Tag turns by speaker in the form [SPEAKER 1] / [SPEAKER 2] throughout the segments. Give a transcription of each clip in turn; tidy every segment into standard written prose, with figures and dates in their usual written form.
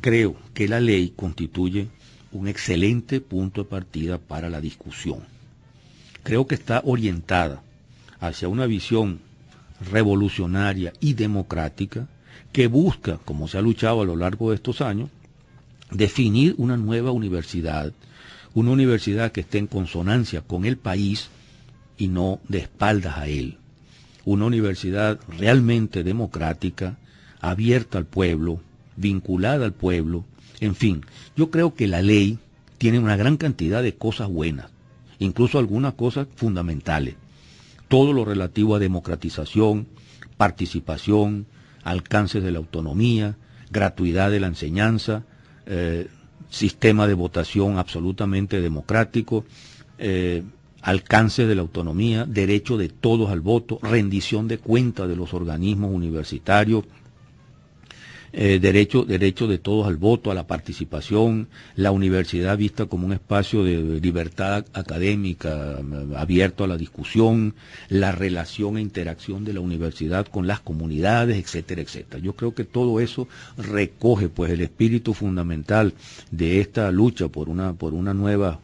[SPEAKER 1] creo que la ley constituye un excelente punto de partida para la discusión. Creo que está orientada hacia una visión revolucionaria y democrática que busca, como se ha luchado a lo largo de estos años, definir una nueva universidad, una universidad que esté en consonancia con el país y no de espaldas a él. Una universidad realmente democrática, abierta al pueblo, vinculada al pueblo. En fin, yo creo que la ley tiene una gran cantidad de cosas buenas, incluso algunas cosas fundamentales. Todo lo relativo a democratización, participación, alcances de la autonomía, gratuidad de la enseñanza, sistema de votación absolutamente democrático, alcance de la autonomía, derecho de todos al voto, rendición de cuentas de los organismos universitarios, derecho de todos al voto, a la participación, la universidad vista como un espacio de libertad académica abierto a la discusión, la relación e interacción de la universidad con las comunidades, etcétera, etcétera. Yo creo que todo eso recoge pues el espíritu fundamental de esta lucha por una nueva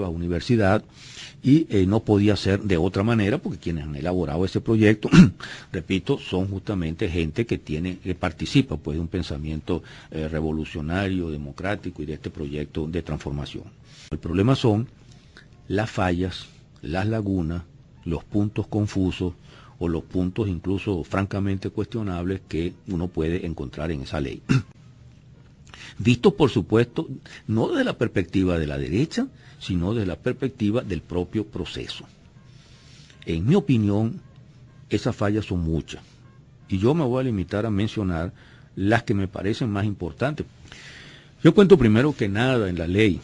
[SPEAKER 1] universidad. Y no podía ser de otra manera porque quienes han elaborado ese proyecto, repito, son justamente gente que participa pues de un pensamiento revolucionario, democrático y de este proyecto de transformación. El problema son las fallas, las lagunas, los puntos confusos o los puntos incluso francamente cuestionables que uno puede encontrar en esa ley. Vistos, por supuesto, no desde la perspectiva de la derecha, sino desde la perspectiva del propio proceso. En mi opinión, esas fallas son muchas, y yo me voy a limitar a mencionar las que me parecen más importantes. Yo cuento primero que nada en la ley,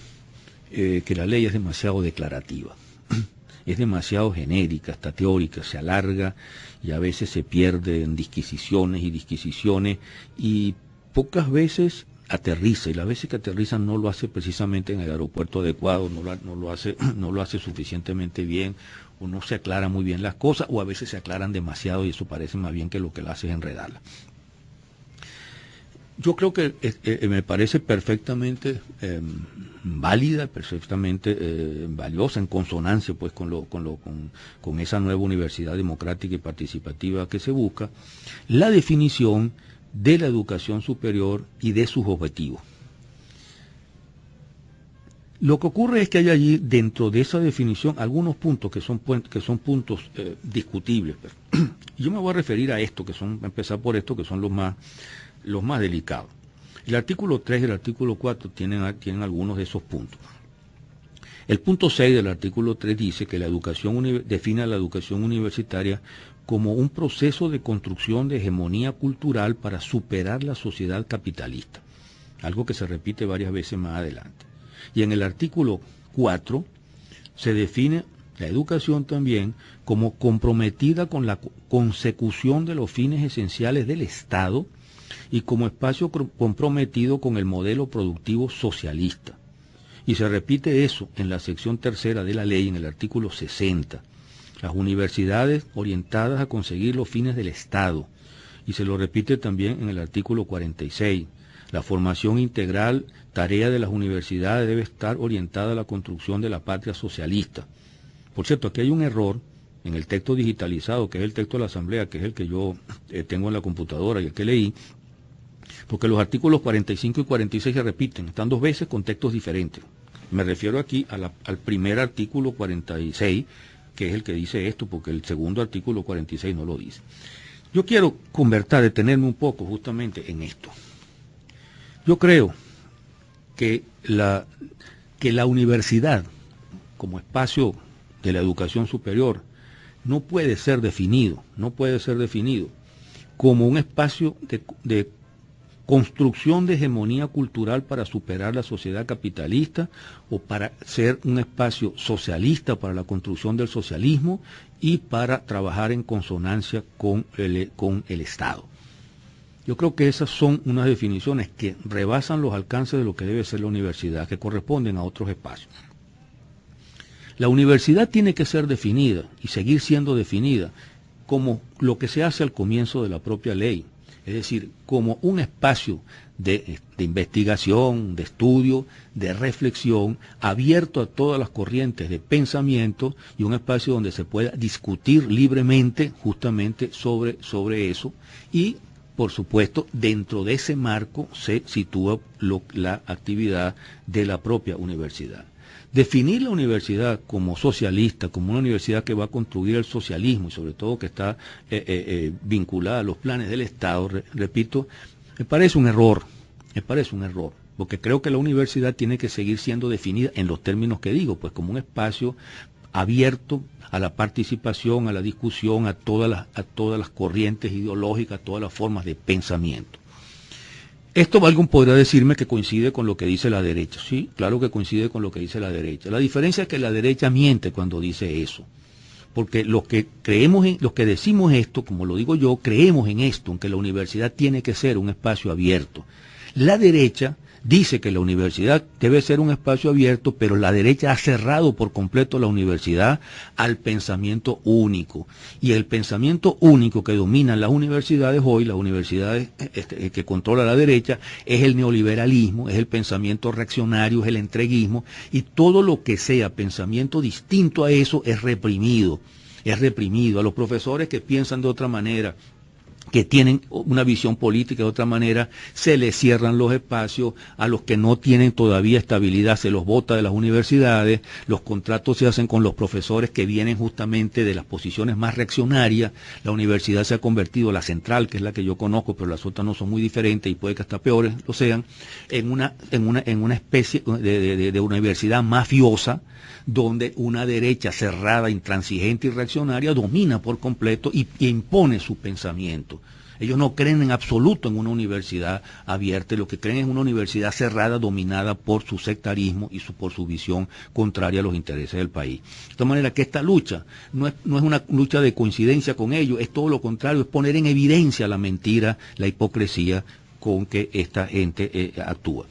[SPEAKER 1] que la ley es demasiado declarativa, es demasiado genérica, hasta teórica, se alarga y a veces se pierde en disquisiciones y pocas veces aterriza, y las veces que aterriza no lo hace precisamente en el aeropuerto adecuado, no lo hace suficientemente bien, o no se aclara muy bien las cosas, o a veces se aclaran demasiado y eso parece más bien que lo que la hace es enredarla. Yo creo que me parece perfectamente válida, perfectamente valiosa, en consonancia pues con esa nueva universidad democrática y participativa que se busca, la definición de la educación superior y de sus objetivos. Lo que ocurre es que hay allí, dentro de esa definición, algunos puntos que son puntos discutibles. Yo me voy a referir a esto, empezar por esto, que son los más delicados. El artículo 3 y el artículo 4 tienen algunos de esos puntos. El punto 6 del artículo 3 dice que define a la educación universitaria como un proceso de construcción de hegemonía cultural para superar la sociedad capitalista, algo que se repite varias veces más adelante. Y en el artículo 4 se define la educación también como comprometida con la consecución de los fines esenciales del Estado y como espacio comprometido con el modelo productivo socialista. Y se repite eso en la sección tercera de la ley, en el artículo 60. Las universidades orientadas a conseguir los fines del Estado. Y se lo repite también en el artículo 46. La formación integral, tarea de las universidades, debe estar orientada a la construcción de la patria socialista. Por cierto, aquí hay un error en el texto digitalizado, que es el texto de la Asamblea, que es el que yo tengo en la computadora y el que leí, porque los artículos 45 y 46 se repiten, están dos veces con textos diferentes. Me refiero aquí al primer artículo 46, que es el que dice esto, porque el segundo artículo 46 no lo dice. Yo quiero detenerme un poco justamente en esto. Yo creo que la universidad, como espacio de la educación superior, no puede ser definido como un espacio de construcción de hegemonía cultural para superar la sociedad capitalista o para ser un espacio socialista para la construcción del socialismo y para trabajar en consonancia con el Estado. Yo creo que esas son unas definiciones que rebasan los alcances de lo que debe ser la universidad, que corresponden a otros espacios. La universidad tiene que ser definida y seguir siendo definida como lo que se hace al comienzo de la propia ley, es decir, como un espacio de investigación, de estudio, de reflexión, abierto a todas las corrientes de pensamiento y un espacio donde se pueda discutir libremente justamente sobre eso y, por supuesto, dentro de ese marco se sitúa la actividad de la propia universidad. Definir la universidad como socialista, como una universidad que va a construir el socialismo y sobre todo que está vinculada a los planes del Estado, repito, me parece un error, porque creo que la universidad tiene que seguir siendo definida en los términos que digo, pues como un espacio abierto a la participación, a la discusión, a todas las corrientes ideológicas, a todas las formas de pensamiento. Esto alguien podrá decirme que coincide con lo que dice la derecha. Sí, claro que coincide con lo que dice la derecha. La diferencia es que la derecha miente cuando dice eso. Porque los que decimos esto, como lo digo yo, creemos en esto, en que la universidad tiene que ser un espacio abierto. La derecha dice que la universidad debe ser un espacio abierto, pero la derecha ha cerrado por completo la universidad al pensamiento único. Y el pensamiento único que domina las universidades hoy, las universidades que controla la derecha, es el neoliberalismo, es el pensamiento reaccionario, es el entreguismo, y todo lo que sea pensamiento distinto a eso es reprimido. A los profesores que piensan de otra manera, que tienen una visión política de otra manera, se les cierran los espacios, a los que no tienen todavía estabilidad se los bota de las universidades, los contratos se hacen con los profesores que vienen justamente de las posiciones más reaccionarias, la universidad se ha convertido, la central, que es la que yo conozco, pero las otras no son muy diferentes y puede que hasta peores lo sean, en una especie de universidad mafiosa, donde una derecha cerrada, intransigente y reaccionaria domina por completo y impone su pensamiento. Ellos no creen en absoluto en una universidad abierta, lo que creen es una universidad cerrada, dominada por su sectarismo y por su visión contraria a los intereses del país. De tal manera que esta lucha no es una lucha de coincidencia con ellos, es todo lo contrario, es poner en evidencia la mentira, la hipocresía con que esta gente actúa.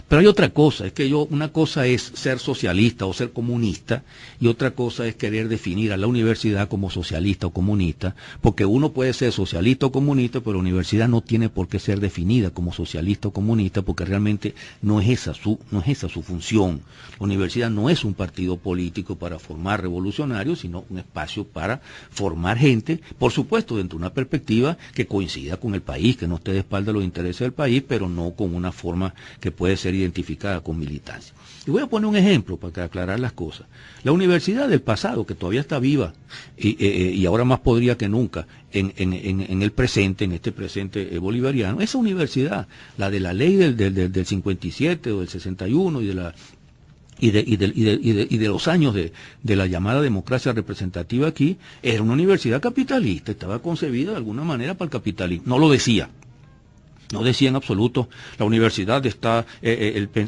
[SPEAKER 1] Pero hay otra cosa, es que una cosa es ser socialista o ser comunista y otra cosa es querer definir a la universidad como socialista o comunista, porque uno puede ser socialista o comunista, pero la universidad no tiene por qué ser definida como socialista o comunista, porque realmente no es esa su función. La universidad no es un partido político para formar revolucionarios, sino un espacio para formar gente, por supuesto dentro de una perspectiva que coincida con el país, que no esté de espalda a los intereses del país, pero no con una forma que puede ser identificada con militancia. Y voy a poner un ejemplo para aclarar las cosas. La universidad del pasado, que todavía está viva y ahora más podría que nunca en el presente, en este presente bolivariano, esa universidad, la de la ley del 57 o del 61 y de los años de la llamada democracia representativa aquí, era una universidad capitalista, estaba concebida de alguna manera para el capitalismo. No lo decía. No decía en absoluto, la universidad está,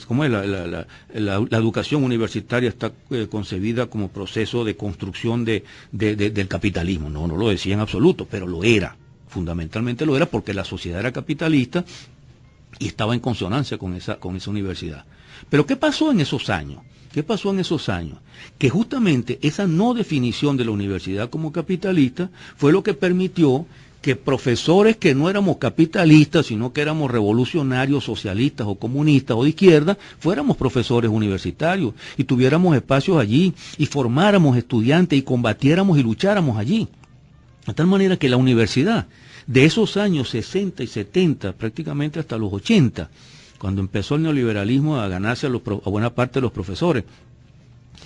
[SPEAKER 1] ¿cómo es? La educación universitaria está concebida como proceso de construcción del capitalismo. No lo decía en absoluto, pero lo era. Fundamentalmente lo era porque la sociedad era capitalista y estaba en consonancia con esa universidad. Pero ¿qué pasó en esos años? Que justamente esa no definición de la universidad como capitalista fue lo que permitió que profesores que no éramos capitalistas, sino que éramos revolucionarios, socialistas o comunistas o de izquierda, fuéramos profesores universitarios y tuviéramos espacios allí y formáramos estudiantes y combatiéramos y lucháramos allí. De tal manera que la universidad de esos años 60 y 70, prácticamente hasta los 80, cuando empezó el neoliberalismo a ganarse a buena parte de los profesores,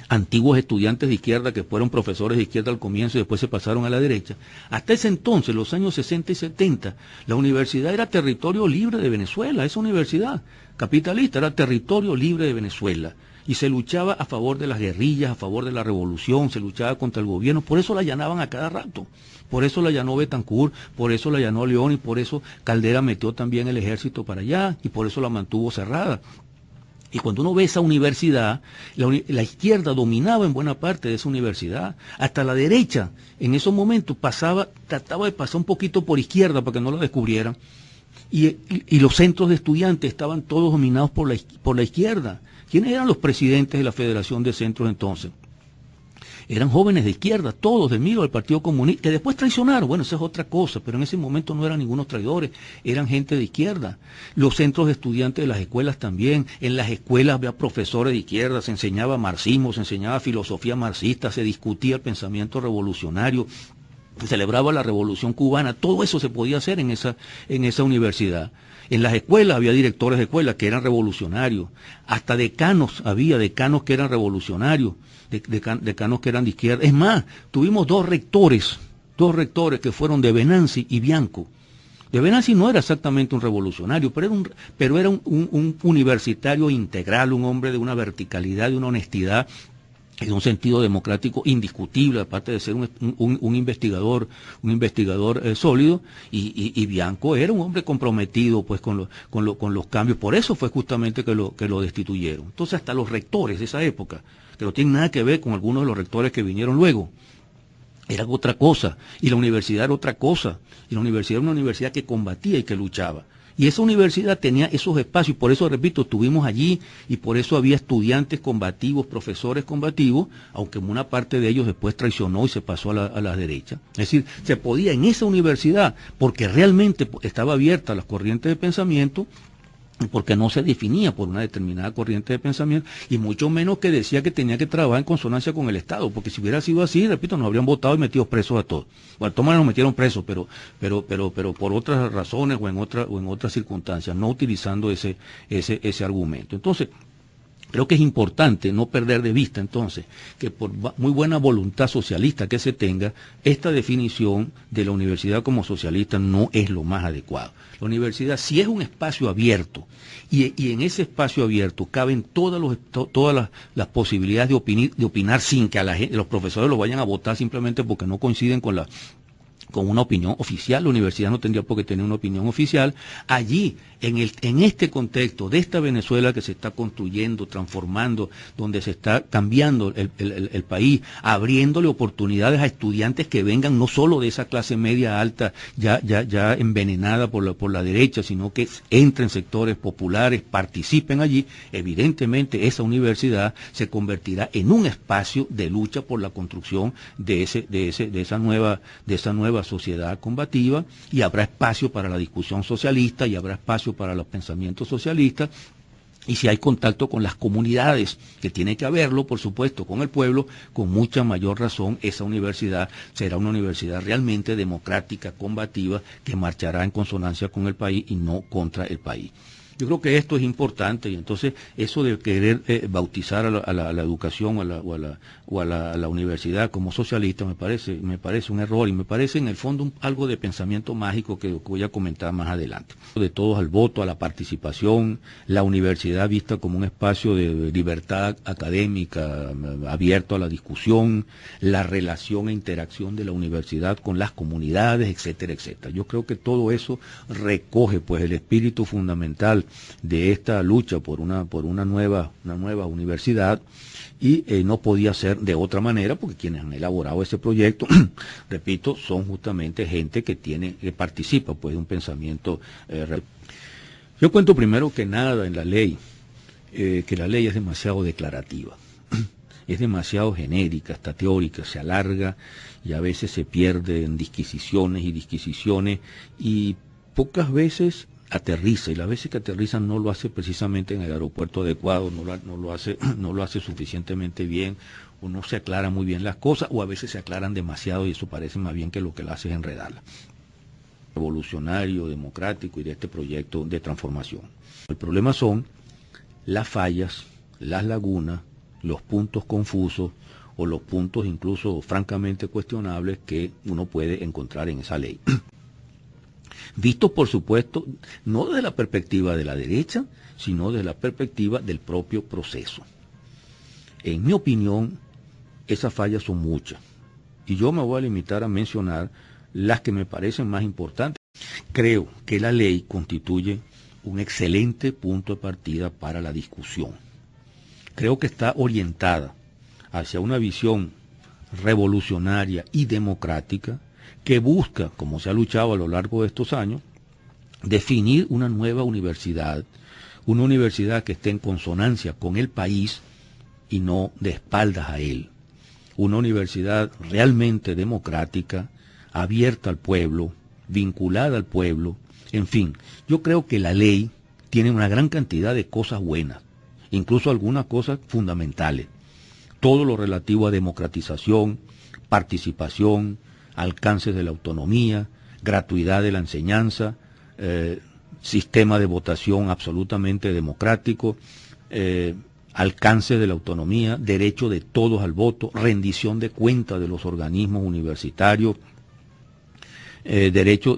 [SPEAKER 1] antiguos estudiantes de izquierda que fueron profesores de izquierda al comienzo y después se pasaron a la derecha. Hasta ese entonces, los años 60 y 70, la universidad era territorio libre de Venezuela, esa universidad capitalista era territorio libre de Venezuela. Y se luchaba a favor de las guerrillas, a favor de la revolución, se luchaba contra el gobierno, por eso la allanaban a cada rato. Por eso la allanó Betancourt, por eso la allanó León y por eso Caldera metió también el ejército para allá y por eso la mantuvo cerrada. Y cuando uno ve esa universidad, la izquierda dominaba en buena parte de esa universidad, hasta la derecha en esos momentos trataba de pasar un poquito por izquierda para que no la descubrieran, y los centros de estudiantes estaban todos dominados por la izquierda. ¿Quiénes eran los presidentes de la Federación de Centros entonces? eran jóvenes de izquierda, todos del MIR, del Partido Comunista, que después traicionaron. Bueno, esa es otra cosa, pero en ese momento no eran ningunos traidores, eran gente de izquierda. Los centros de estudiantes de las escuelas también, en las escuelas había profesores de izquierda, se enseñaba marxismo, se enseñaba filosofía marxista, se discutía el pensamiento revolucionario, se celebraba la Revolución Cubana, todo eso se podía hacer en esa universidad. En las escuelas había directores de escuelas que eran revolucionarios, hasta decanos, había decanos que eran revolucionarios, decanos que eran de izquierda. Es más, tuvimos dos rectores que fueron de Venanzi y Bianco. De Venanzi no era exactamente un revolucionario, pero era un universitario integral, un hombre de una verticalidad, de una honestidad, en un sentido democrático indiscutible, aparte de ser un investigador sólido, y Bianco era un hombre comprometido pues con los cambios. Por eso fue justamente que lo destituyeron. Entonces hasta los rectores de esa época, que no tienen nada que ver con algunos de los rectores que vinieron luego, era otra cosa, y la universidad era otra cosa, y la universidad era una universidad que combatía y que luchaba. Y esa universidad tenía esos espacios, y por eso, repito, estuvimos allí, y por eso había estudiantes combativos, profesores combativos, aunque una parte de ellos después traicionó y se pasó a la derecha. Es decir, se podía en esa universidad, porque realmente estaba abierta a las corrientes de pensamiento, porque no se definía por una determinada corriente de pensamiento, y mucho menos que decía que tenía que trabajar en consonancia con el Estado, porque si hubiera sido así, repito, nos habrían votado y metido presos a todos. Bueno, de todas maneras nos metieron presos, pero por otras razones o en otras circunstancias, no utilizando ese argumento. Entonces, creo que es importante no perder de vista entonces que por muy buena voluntad socialista que se tenga, esta definición de la universidad como socialista no es lo más adecuado. La universidad sí es un espacio abierto y en ese espacio abierto caben todas las posibilidades de opinar sin que los profesores lo vayan a votar simplemente porque no coinciden con una opinión oficial. La universidad no tendría por qué tener una opinión oficial. Allí, en este contexto de esta Venezuela que se está construyendo, transformando, donde se está cambiando el país, abriéndole oportunidades a estudiantes que vengan no solo de esa clase media alta, ya envenenada por la derecha, sino que entren sectores populares, participen allí, evidentemente esa universidad se convertirá en un espacio de lucha por la construcción de esa nueva sociedad combativa, y habrá espacio para la discusión socialista y habrá espacio para los pensamientos socialistas. Y si hay contacto con las comunidades, que tiene que haberlo, por supuesto, con el pueblo, con mucha mayor razón, esa universidad será una universidad realmente democrática, combativa, que marchará en consonancia con el país y no contra el país. Yo creo que esto es importante, y entonces eso de querer bautizar a la educación o a la universidad como socialista me parece un error, y me parece en el fondo algo de pensamiento mágico que voy a comentar más adelante. De todos al voto, a la participación, la universidad vista como un espacio de libertad académica, abierto a la discusión, la relación e interacción de la universidad con las comunidades, etcétera, etcétera. Yo creo que todo eso recoge pues el espíritu fundamental de esta lucha por una nueva universidad, y no podía ser de otra manera, porque quienes han elaborado ese proyecto, repito, son justamente gente que participa pues de un pensamiento. Yo cuento primero que nada en la ley, que la ley es demasiado declarativa, es demasiado genérica, está teórica, se alarga y a veces se pierde en disquisiciones, y pocas veces aterriza, y las veces que aterriza no lo hace precisamente en el aeropuerto adecuado, no lo hace suficientemente bien, o no se aclaran muy bien las cosas, o a veces se aclaran demasiado y eso parece más bien que lo que lo hace es enredarla. Revolucionario, democrático y de este proyecto de transformación. El problema son las fallas, las lagunas, los puntos confusos o los puntos incluso francamente cuestionables que uno puede encontrar en esa ley. Visto, por supuesto, no desde la perspectiva de la derecha, sino desde la perspectiva del propio proceso. En mi opinión, esas fallas son muchas, y yo me voy a limitar a mencionar las que me parecen más importantes. Creo que la ley constituye un excelente punto de partida para la discusión. Creo que está orientada hacia una visión revolucionaria y democrática, que busca, como se ha luchado a lo largo de estos años, definir una nueva universidad, una universidad que esté en consonancia con el país y no de espaldas a él, una universidad realmente democrática, abierta al pueblo, vinculada al pueblo. En fin, yo creo que la ley tiene una gran cantidad de cosas buenas, incluso algunas cosas fundamentales. Todo lo relativo a democratización, participación, alcances de la autonomía, gratuidad de la enseñanza, sistema de votación absolutamente democrático, alcance de la autonomía, derecho de todos al voto, rendición de cuentas de los organismos universitarios, derecho